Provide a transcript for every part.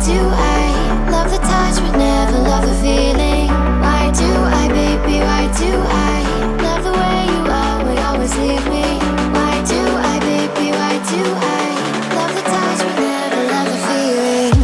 do I love the touch but never love the feeling? Why do I, baby, why do I love the way you always leave me? Why do I, baby, why do I love the touch but never love the feeling?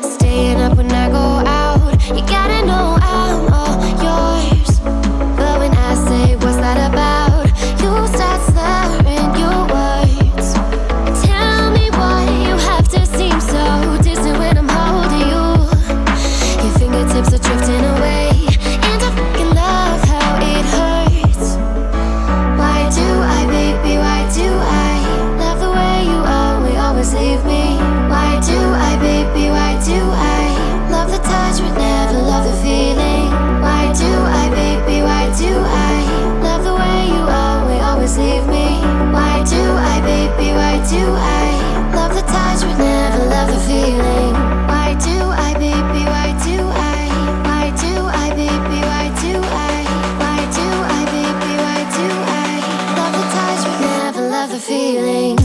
Staying up when I go out, you gotta know I'm all yours. But when I say what's that about, you start slurring your words. Tell me why you have to seem so distant when I'm holding you. Your fingertips are drifting away, and I fucking love how it hurts. Why do I, baby, why do I love the way you always leave me? Why do I, baby, why do I love the touch but never love the feeling? Why do I, baby, why do I love the way you always leave me? Why do I, baby, why do I love the touch but never love the feeling? Why do I, baby, why do I? Why do I, baby, why do I? Why do I, baby, why do I love the touch but never love the feeling?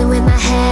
With my head